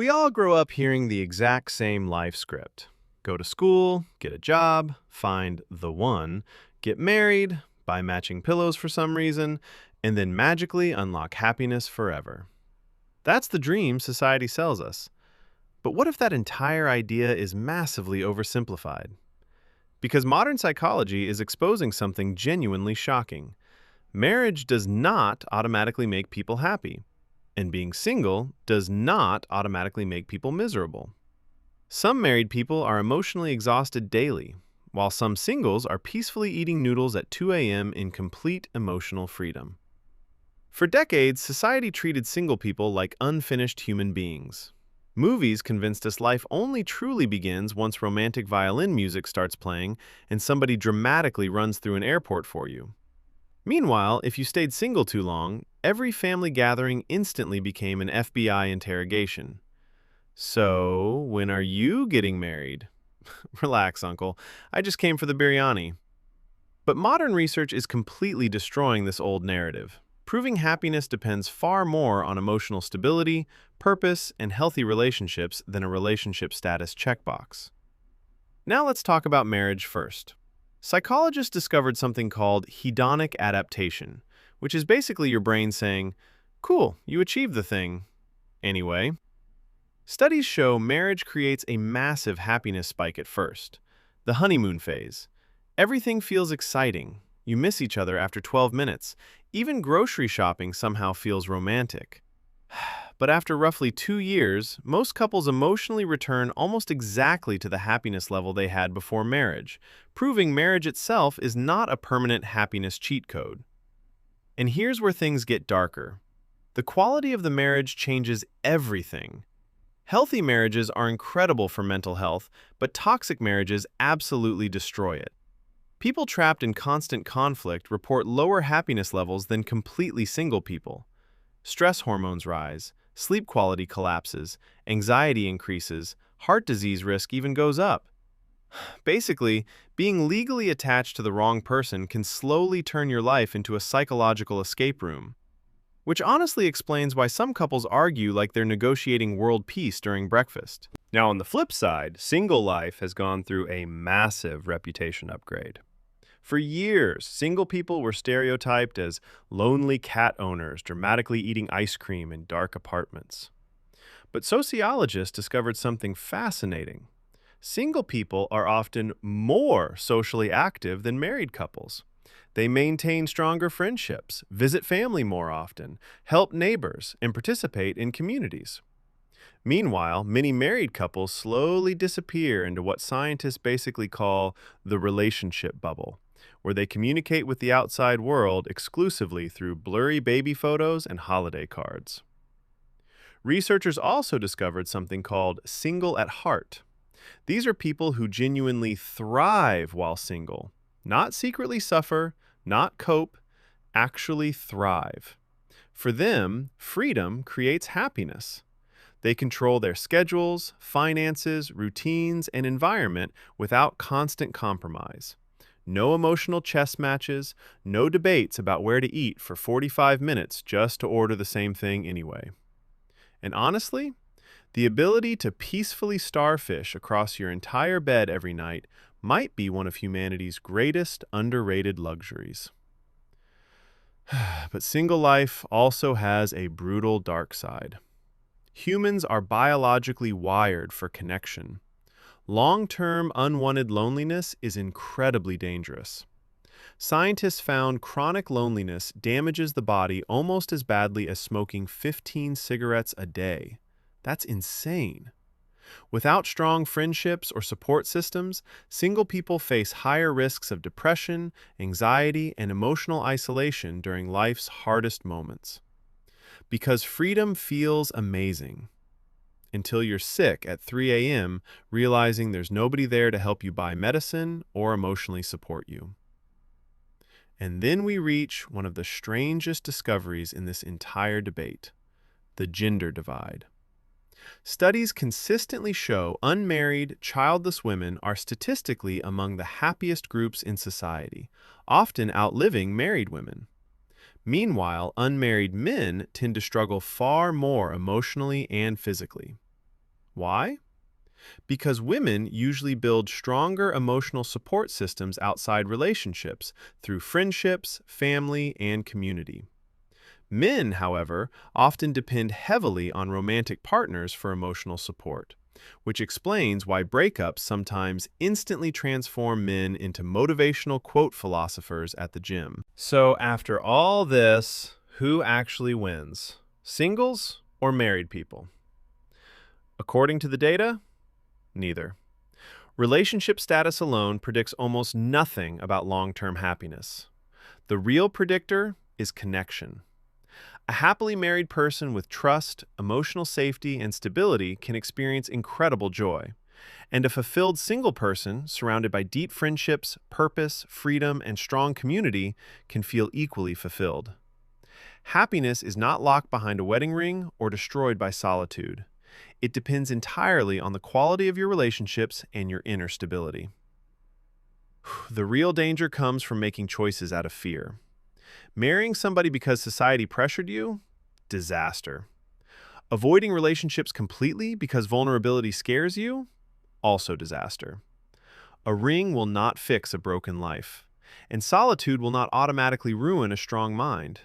We all grow up hearing the exact same life script. Go to school, get a job, find the one, get married, buy matching pillows for some reason, and then magically unlock happiness forever. That's the dream society sells us. But what if that entire idea is massively oversimplified? Because modern psychology is exposing something genuinely shocking. Marriage does not automatically make people happy, and being single does not automatically make people miserable. Some married people are emotionally exhausted daily, while some singles are peacefully eating noodles at 2 a.m. in complete emotional freedom. For decades, society treated single people like unfinished human beings. Movies convinced us life only truly begins once romantic violin music starts playing and somebody dramatically runs through an airport for you. Meanwhile, if you stayed single too long, every family gathering instantly became an FBI interrogation. So, when are you getting married? Relax, uncle. I just came for the biryani. But modern research is completely destroying this old narrative, proving happiness depends far more on emotional stability, purpose, and healthy relationships than a relationship status checkbox. Now let's talk about marriage first. Psychologists discovered something called hedonic adaptation, which is basically your brain saying, "Cool, you achieved the thing. Anyway." Studies show marriage creates a massive happiness spike at first, the honeymoon phase. Everything feels exciting. You miss each other after 12 minutes. Even grocery shopping somehow feels romantic. But after roughly 2 years, most couples emotionally return almost exactly to the happiness level they had before marriage, proving marriage itself is not a permanent happiness cheat code. And here's where things get darker. The quality of the marriage changes everything. Healthy marriages are incredible for mental health, but toxic marriages absolutely destroy it. People trapped in constant conflict report lower happiness levels than completely single people. Stress hormones rise, sleep quality collapses, anxiety increases, heart disease risk even goes up. Basically, being legally attached to the wrong person can slowly turn your life into a psychological escape room. Which honestly explains why some couples argue like they're negotiating world peace during breakfast. Now, on the flip side, single life has gone through a massive reputation upgrade. For years, single people were stereotyped as lonely cat owners dramatically eating ice cream in dark apartments. But sociologists discovered something fascinating. Single people are often more socially active than married couples. They maintain stronger friendships, visit family more often, help neighbors, and participate in communities. Meanwhile, many married couples slowly disappear into what scientists basically call the relationship bubble, where they communicate with the outside world exclusively through blurry baby photos and holiday cards. Researchers also discovered something called single at heart. These are people who genuinely thrive while single, not secretly suffer, not cope, actually thrive. For them, freedom creates happiness. They control their schedules, finances, routines, and environment without constant compromise. No emotional chess matches, no debates about where to eat for 45 minutes just to order the same thing anyway. And honestly, the ability to peacefully starfish across your entire bed every night might be one of humanity's greatest underrated luxuries. But single life also has a brutal dark side. Humans are biologically wired for connection. Long-term unwanted loneliness is incredibly dangerous. Scientists found chronic loneliness damages the body almost as badly as smoking 15 cigarettes a day. That's insane. Without strong friendships or support systems, single people face higher risks of depression, anxiety, and emotional isolation during life's hardest moments. Because freedom feels amazing. Until you're sick at 3 a.m., realizing there's nobody there to help you buy medicine or emotionally support you. And then we reach one of the strangest discoveries in this entire debate, the gender divide. Studies consistently show unmarried, childless women are statistically among the happiest groups in society, often outliving married women. Meanwhile, unmarried men tend to struggle far more emotionally and physically. Why? Because women usually build stronger emotional support systems outside relationships through friendships, family, and community. Men, however, often depend heavily on romantic partners for emotional support, which explains why breakups sometimes instantly transform men into motivational quote philosophers at the gym. So after all this, who actually wins? Singles or married people? According to the data, neither. Relationship status alone predicts almost nothing about long-term happiness. The real predictor is connection. A happily married person with trust, emotional safety, and stability can experience incredible joy. And a fulfilled single person, surrounded by deep friendships, purpose, freedom, and strong community, can feel equally fulfilled. Happiness is not locked behind a wedding ring or destroyed by solitude. It depends entirely on the quality of your relationships and your inner stability. The real danger comes from making choices out of fear. Marrying somebody because society pressured you? Disaster. Avoiding relationships completely because vulnerability scares you? Also disaster. A ring will not fix a broken life, and solitude will not automatically ruin a strong mind.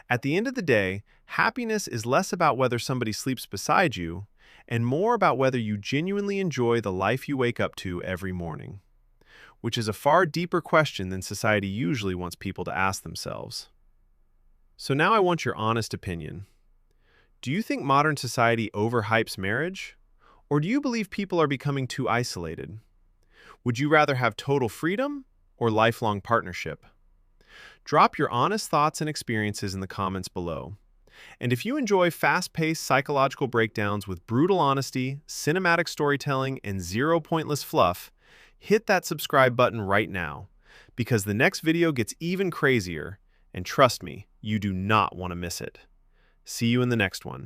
At the end of the day, happiness is less about whether somebody sleeps beside you and more about whether you genuinely enjoy the life you wake up to every morning, which is a far deeper question than society usually wants people to ask themselves. So now I want your honest opinion. Do you think modern society overhypes marriage? Or do you believe people are becoming too isolated? Would you rather have total freedom or lifelong partnership? Drop your honest thoughts and experiences in the comments below. And if you enjoy fast-paced psychological breakdowns with brutal honesty, cinematic storytelling, and zero pointless fluff, hit that subscribe button right now, because the next video gets even crazier, and trust me, you do not want to miss it. See you in the next one.